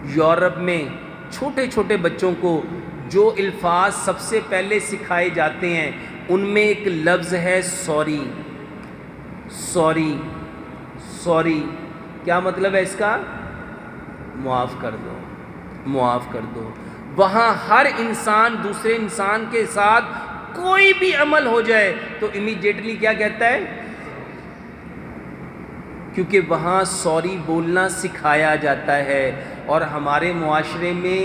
Europe میں چھوٹے چھوٹے بچوں کو جو الفاظ سب سے پہلے سکھائے جاتے ہیں ان میں ایک لفظ ہے سوری. سوری سوری کیا مطلب ہے اس کا؟ معاف کر دو، معاف کر دو. وہاں ہر انسان دوسرے انسان کے ساتھ کوئی بھی عمل ہو جائے تو امیڈیٹلی کیا کہتا ہے؟ کیونکہ وہاں سوری بولنا سکھایا جاتا ہے. اور ہمارے معاشرے میں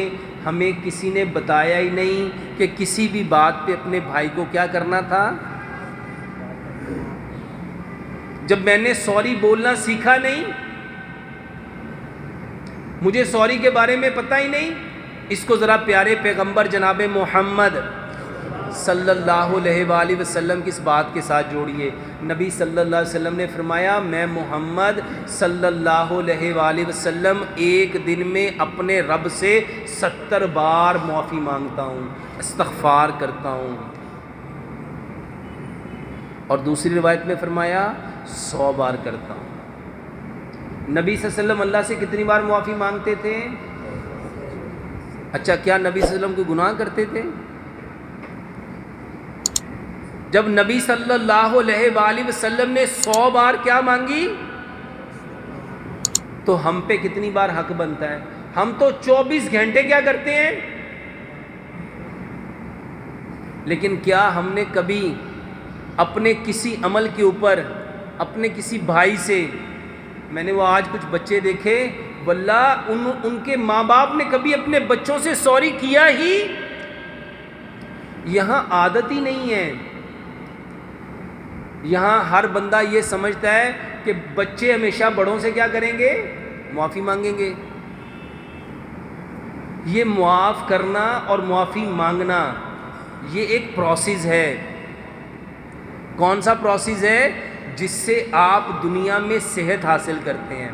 ہمیں کسی نے بتایا ہی نہیں کہ کسی بھی بات پہ اپنے بھائی کو کیا کرنا تھا. جب میں نے سوری بولنا سیکھا نہیں، مجھے سوری کے بارے میں پتہ ہی نہیں. اس کو ذرا پیارے پیغمبر جناب محمد صلی اللہ علیہ وآلہ وسلم کی اس بات کے ساتھ جوڑیے. نبی صلی اللہ علیہ وسلم نے فرمایا میں محمد صلی اللہ علیہ وآلہ وسلم ایک دن میں اپنے رب سے 70 بار معافی مانگتا ہوں، استغفار کرتا ہوں. اور دوسری روایت میں فرمایا 100 بار کرتا ہوں. نبی صلی اللہ علیہ وسلم اللہ سے کتنی بار معافی مانگتے تھے؟ اچھا کیا نبی صلی اللہ علیہ وسلم کوئی گناہ کرتے تھے؟ جب نبی صلی اللہ علیہ وآلہ وسلم نے 100 بار کیا مانگی تو ہم پہ کتنی بار حق بنتا ہے؟ ہم تو 24 گھنٹے کیا کرتے ہیں. لیکن کیا ہم نے کبھی اپنے کسی عمل کے اوپر اپنے کسی بھائی سے، میں نے وہ آج کچھ بچے دیکھے واللہ ان کے ماں باپ نے کبھی اپنے بچوں سے سوری کیا ہی؟ یہاں عادت ہی نہیں ہے. یہاں ہر بندہ یہ سمجھتا ہے کہ بچے ہمیشہ بڑوں سے کیا کریں گے؟ معافی مانگیں گے. یہ معاف کرنا اور معافی مانگنا یہ ایک پروسیس ہے. کون سا پروسیس ہے؟ جس سے آپ دنیا میں صحت حاصل کرتے ہیں.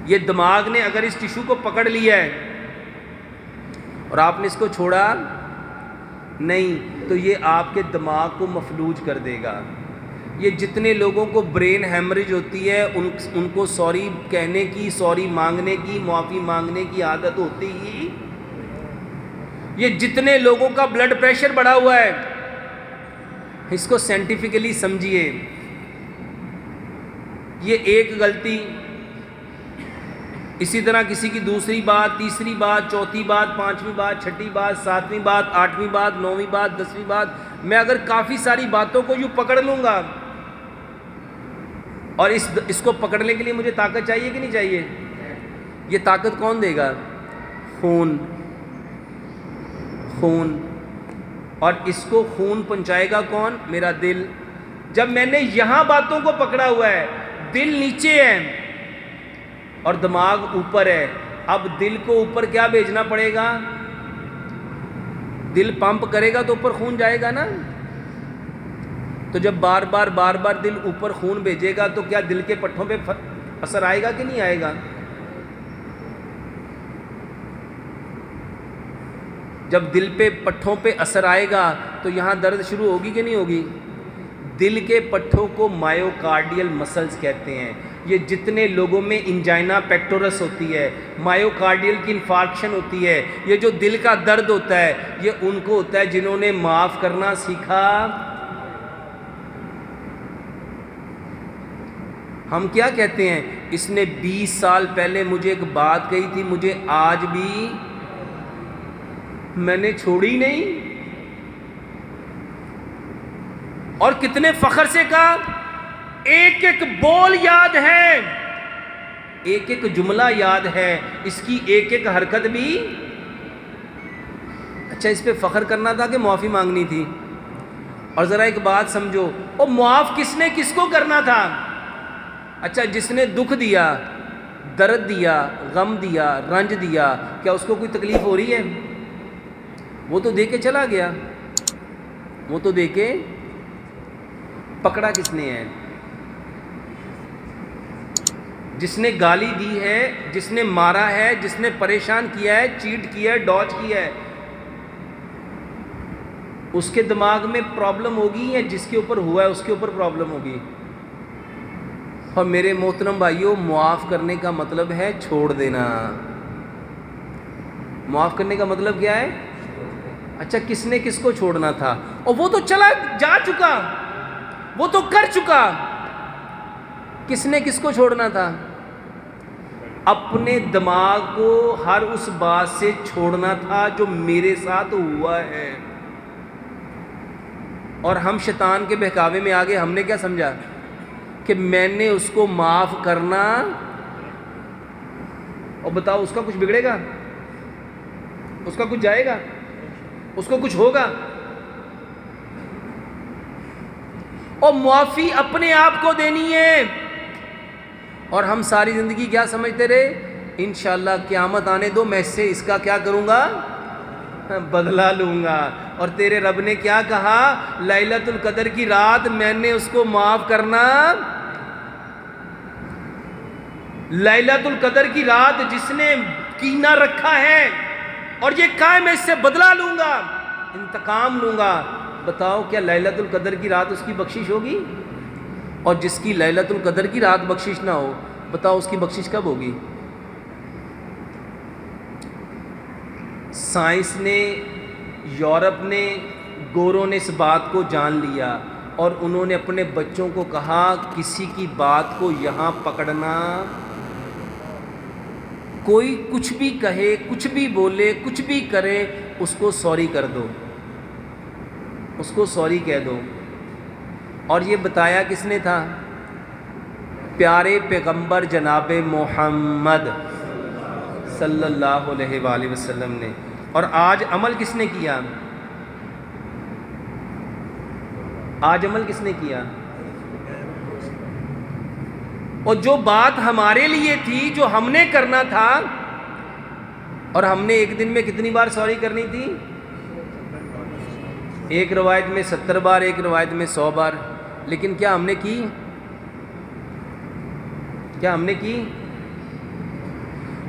یہ دماغ نے اگر اس ٹشو کو پکڑ لیا ہے اور آپ نے اس کو چھوڑا نہیں تو یہ آپ کے دماغ کو مفلوج کر دے گا. یہ جتنے لوگوں کو برین ہیمریج ہوتی ہے ان کو سوری کہنے کی، سوری مانگنے کی، معافی مانگنے کی عادت ہوتی ہی. یہ جتنے لوگوں کا بلڈ پریشر بڑھا ہوا ہے، اس کو سائنٹیفکلی سمجھیے. یہ ایک غلطی، اسی طرح کسی کی دوسری بات، تیسری بات، چوتھی بات، پانچویں بات، چھٹی بات، ساتویں بات، آٹھویں بات، نویں بات، 10ویں بات، میں اگر کافی ساری باتوں کو یوں پکڑ لوں گا اور اس کو پکڑنے کے لیے مجھے طاقت چاہیے کہ نہیں چاہیے؟ یہ طاقت کون دے گا؟ خون. خون. اور اس کو خون پہنچائے گا کون؟ میرا دل. جب میں نے یہاں باتوں کو پکڑا ہوا ہے، دل نیچے ہے اور دماغ اوپر ہے، اب دل کو اوپر کیا بھیجنا پڑے گا؟ دل پمپ کرے گا تو اوپر خون جائے گا نا. تو جب بار بار دل اوپر خون بھیجے گا تو کیا دل کے پٹھوں پہ اثر آئے گا کہ نہیں آئے گا؟ جب دل پہ پٹھوں پہ اثر آئے گا تو یہاں درد شروع ہوگی کہ نہیں ہوگی؟ دل کے پٹھوں کو مائیوکارڈیل مسلز کہتے ہیں. یہ جتنے لوگوں میں انجائنا پیکٹورس ہوتی ہے، مائیوکارڈیل کی انفارکشن ہوتی ہے، یہ جو دل کا درد ہوتا ہے یہ ان کو ہوتا ہے جنہوں نے معاف کرنا سیکھا. ہم کیا کہتے ہیں؟ اس نے 20 سال پہلے مجھے ایک بات کہی تھی، مجھے آج بھی میں نے چھوڑی نہیں. اور کتنے فخر سے کہا، ایک ایک بول یاد ہے، ایک ایک جملہ یاد ہے، اس کی ایک ایک حرکت بھی. اچھا اس پہ فخر کرنا تھا کہ معافی مانگنی تھی؟ اور ذرا ایک بات سمجھو، اور معاف کس نے کس کو کرنا تھا؟ اچھا جس نے دکھ دیا، درد دیا، غم دیا، رنج دیا، کیا اس کو کوئی تکلیف ہو رہی ہے؟ وہ تو دے کے چلا گیا. وہ تو دے کے، پکڑا کس نے ہے؟ جس نے گالی دی ہے، جس نے مارا ہے، جس نے پریشان کیا ہے، چیٹ کیا ہے، ڈاج کیا ہے، اس کے دماغ میں پرابلم ہوگی یا جس کے اوپر ہوا ہے اس کے اوپر پرابلم ہوگی؟ اور میرے محترم بھائیوں، معاف کرنے کا مطلب ہے چھوڑ دینا. معاف کرنے کا مطلب کیا ہے؟ اچھا کس نے کس کو چھوڑنا تھا؟ اور وہ تو چلا جا چکا، وہ تو کر چکا، کس نے کس کو چھوڑنا تھا؟ اپنے دماغ کو ہر اس بات سے چھوڑنا تھا جو میرے ساتھ ہوا ہے۔ اور ہم شیطان کے بہکاوے میں آگے ہم نے کیا سمجھا کہ میں نے اس کو معاف کرنا، اور بتاؤ اس کا کچھ بگڑے گا؟ اس کا کچھ جائے گا؟ اس کو کچھ ہوگا؟ اور معافی اپنے آپ کو دینی ہے۔ اور ہم ساری زندگی کیا سمجھتے رہے؟ انشاءاللہ قیامت آنے دو، میں سے اس کا کیا کروں گا؟ بدلہ لوں گا۔ اور تیرے رب نے کیا کہا؟ لیلۃ القدر کی رات میں نے اس کو معاف کرنا، لیلۃ القدر کی رات جس نے کینہ رکھا ہے اور یہ کہا میں اس سے بدلہ لوں گا، انتقام لوں گا، بتاؤ کیا لیلۃ القدر کی رات اس کی بخشش ہوگی؟ اور جس کی لیلۃ القدر کی رات بخشش نہ ہو، بتاؤ اس کی بخشش کب ہوگی؟ سائنس نے، یورپ نے، گوروں نے اس بات کو جان لیا اور انہوں نے اپنے بچوں کو کہا کسی کی بات کو یہاں پکڑنا، کوئی کچھ بھی کہے، کچھ بھی بولے، کچھ بھی کرے، اس کو سوری کر دو، اس کو سوری کہہ دو۔ اور یہ بتایا کس نے تھا؟ پیارے پیغمبر جناب محمد صلی اللہ علیہ وآلہ وسلم نے۔ اور آج عمل کس نے کیا؟ آج عمل کس نے کیا؟ اور جو بات ہمارے لیے تھی، جو ہم نے کرنا تھا، اور ہم نے ایک دن میں کتنی بار سوری کرنی تھی؟ ایک روایت میں 70 بار، ایک روایت میں 100 بار۔ لیکن کیا ہم نے کی؟ کیا ہم نے کی؟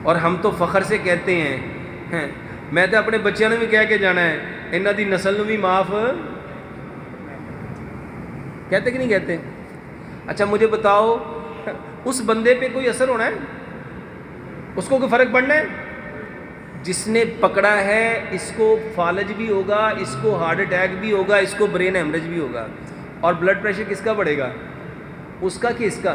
اور ہم تو فخر سے کہتے ہیں، میں تو اپنے بچیاں نے بھی کہہ کے جانا ہے انہاں دی نسل نو بھی معاف، کہتے کہ نہیں کہتے؟ اچھا مجھے بتاؤ اس بندے پہ کوئی اثر ہونا ہے؟ اس کو کوئی فرق پڑنا ہے؟ جس نے پکڑا ہے اس کو فالج بھی ہوگا، اس کو ہارٹ اٹیک بھی ہوگا، اس کو برین ہیمریج بھی ہوگا۔ اور بلڈ پریشر کس کا بڑھے گا؟ اس کا کہ اس کا؟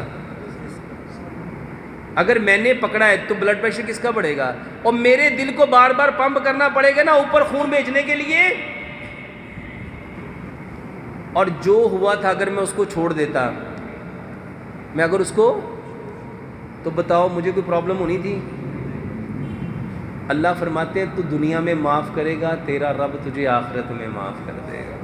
اگر میں نے پکڑا ہے تو بلڈ پریشر کس کا بڑھے گا؟ اور میرے دل کو بار بار پمپ کرنا پڑے گا نا اوپر خون بھیجنے کے لیے۔ اور جو ہوا تھا اگر میں اس کو چھوڑ دیتا، میں اگر اس کو، تو بتاؤ مجھے کوئی پرابلم ہونی تھی؟ اللہ فرماتے ہیں تو دنیا میں معاف کرے گا، تیرا رب تجھے آخرت میں معاف کر دے گا۔